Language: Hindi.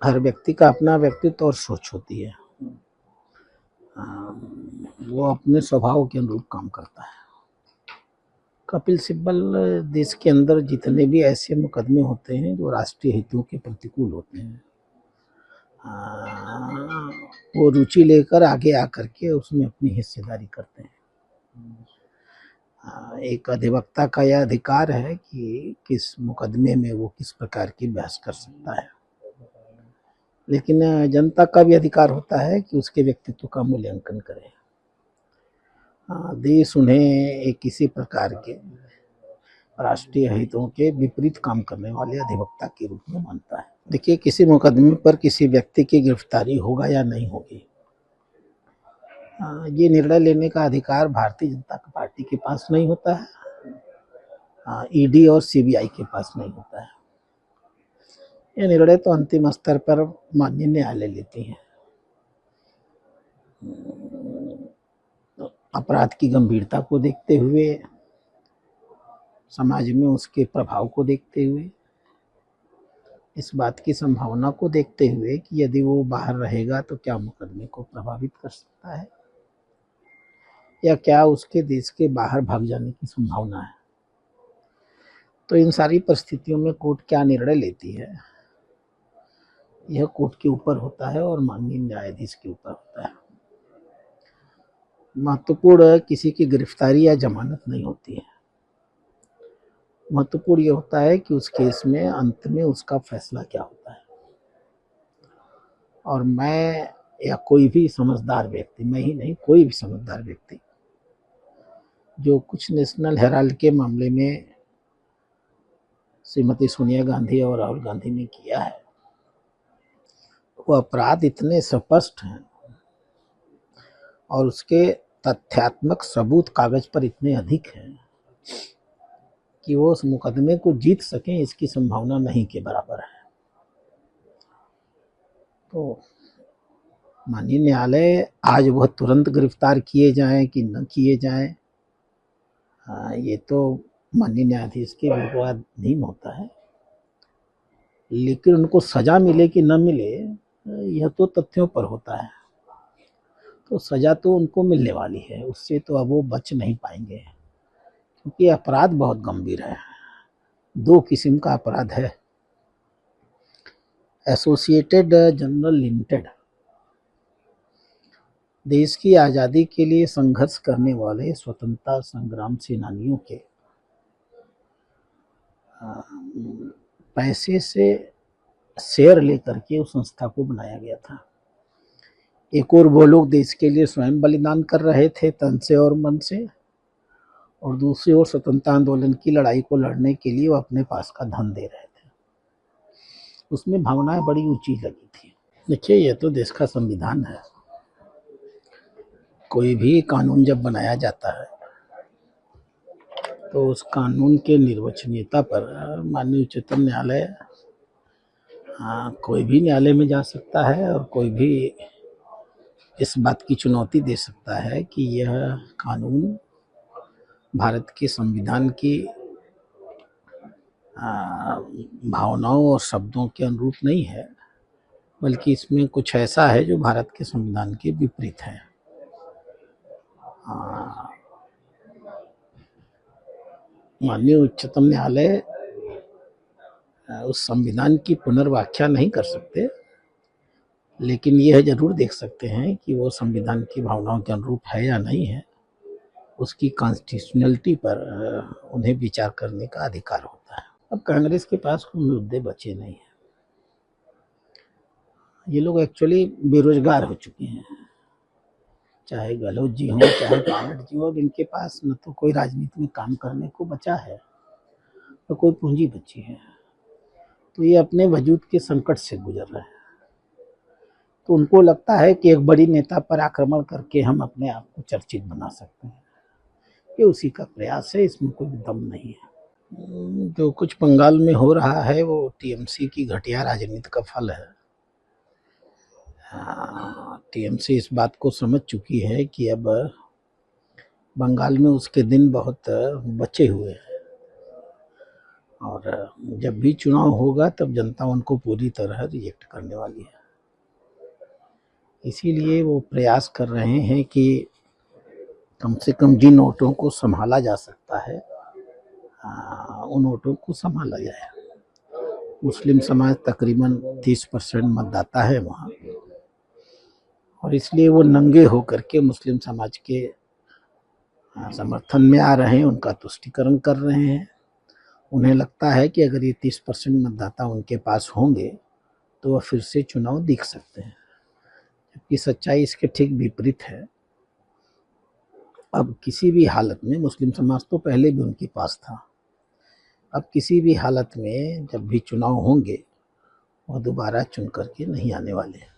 हर व्यक्ति का अपना व्यक्तित्व और सोच होती है। वो अपने स्वभाव के अनुरूप काम करता है। कपिल सिब्बल देश के अंदर जितने भी ऐसे मुकदमे होते हैं जो राष्ट्रीय हितों के प्रतिकूल होते हैं, वो रुचि लेकर आगे आकर के उसमें अपनी हिस्सेदारी करते हैं। एक अधिवक्ता का यह अधिकार है कि किस मुकदमे में वो किस प्रकार की बहस कर सकता है, लेकिन जनता का भी अधिकार होता है कि उसके व्यक्तित्व का मूल्यांकन करे। देश उन्हें एक किसी प्रकार के राष्ट्रीय हितों के विपरीत काम करने वाले अधिवक्ता के रूप में मानता है। देखिए, किसी मुकदमे पर किसी व्यक्ति की गिरफ्तारी होगा या नहीं होगी, ये निर्णय लेने का अधिकार भारतीय जनता पार्टी के पास नहीं होता है, ईडी और सीबीआई के पास नहीं होता है। ये निर्णय तो अंतिम स्तर पर माननीय न्यायालय लेती है। अपराध की गंभीरता को देखते हुए, समाज में उसके प्रभाव को देखते हुए, इस बात की संभावना को देखते हुए कि यदि वो बाहर रहेगा तो क्या मुकदमे को प्रभावित कर सकता है या क्या उसके देश के बाहर भाग जाने की संभावना है, तो इन सारी परिस्थितियों में कोर्ट क्या निर्णय लेती है यह कोर्ट के ऊपर होता है और माननीय न्यायाधीश के ऊपर होता है। महत्वपूर्ण किसी की गिरफ्तारी या जमानत नहीं होती है। महत्वपूर्ण यह होता है कि उस केस में अंत में उसका फैसला क्या होता है। और मैं या कोई भी समझदार व्यक्ति, मैं ही नहीं, कोई भी समझदार व्यक्ति जो कुछ नेशनल हेराल्ड के मामले में श्रीमती सोनिया गांधी और राहुल गांधी ने किया है, वो अपराध इतने स्पष्ट हैं और उसके तथ्यात्मक सबूत कागज पर इतने अधिक हैं कि वो उस मुकदमे को जीत सकें, इसकी संभावना नहीं के बराबर है। तो माननीय न्यायालय आज वह तुरंत गिरफ्तार किए जाएं कि न किए जाएं, ये तो माननीय न्यायाधीश के विवेकाधीन होता है, लेकिन उनको सजा मिले कि न मिले यह तो तथ्यों पर होता है। तो सजा तो उनको मिलने वाली है, उससे तो अब वो बच नहीं पाएंगे, क्योंकि अपराध बहुत गंभीर है। दो किस्म का अपराध है। एसोसिएटेड जनरल लिमिटेड देश की आज़ादी के लिए संघर्ष करने वाले स्वतंत्रता संग्राम सेनानियों के पैसे से शेयर लेकर के उस संस्था को बनाया गया था। एक और वो लोग देश के लिए स्वयं बलिदान कर रहे थे तन से और मन से, और दूसरी ओर स्वतंत्रता आंदोलन की लड़ाई को लड़ने के लिए वो अपने पास का धन दे रहे थे। उसमें भावनाएं बड़ी ऊंची लगी थी। देखिए, ये तो देश का संविधान है। कोई भी कानून जब बनाया जाता है तो उस कानून के निर्वचनीयता पर माननीय उच्चतम न्यायालय, कोई भी न्यायालय में जा सकता है और कोई भी इस बात की चुनौती दे सकता है कि यह कानून भारत के संविधान की भावनाओं और शब्दों के अनुरूप नहीं है, बल्कि इसमें कुछ ऐसा है जो भारत के संविधान के विपरीत है। माननीय उच्चतम न्यायालय उस संविधान की पुनर्व्याख्या नहीं कर सकते, लेकिन यह जरूर देख सकते हैं कि वो संविधान की भावनाओं के अनुरूप है या नहीं है। उसकी कॉन्स्टिट्यूशनलिटी पर उन्हें विचार करने का अधिकार होता है। अब कांग्रेस के पास कोई मुद्दे बचे नहीं हैं। ये लोग एक्चुअली बेरोजगार हो चुके हैं, चाहे गहलोत जी हों चाहे कांग्रेस जी हो। इनके पास न तो कोई राजनीति में काम करने को बचा है तो कोई पूंजी बची है। तो ये अपने वजूद के संकट से गुजर रहे हैं। तो उनको लगता है कि एक बड़ी नेता पर आक्रमण करके हम अपने आप को चर्चित बना सकते हैं। ये उसी का प्रयास है, इसमें कोई दम नहीं है। जो कुछ बंगाल में हो रहा है वो टीएमसी की घटिया राजनीति का फल है। टीएमसी इस बात को समझ चुकी है कि अब बंगाल में उसके दिन बहुत बचे हुए हैं और जब भी चुनाव होगा तब जनता उनको पूरी तरह रिजेक्ट करने वाली है। इसीलिए वो प्रयास कर रहे हैं कि कम से कम जिन वोटों को संभाला जा सकता है उन वोटों को संभाला जाए। मुस्लिम समाज तकरीबन 30% मतदाता है वहाँ, और इसलिए वो नंगे होकर के मुस्लिम समाज के समर्थन में आ रहे हैं, उनका तुष्टीकरण कर रहे हैं। उन्हें लगता है कि अगर ये 30% मतदाता उनके पास होंगे तो वह फिर से चुनाव जीत सकते हैं, जबकि सच्चाई इसके ठीक विपरीत है। अब किसी भी हालत में मुस्लिम समाज तो पहले भी उनके पास था, अब किसी भी हालत में जब भी चुनाव होंगे वह दोबारा चुन करके नहीं आने वाले हैं।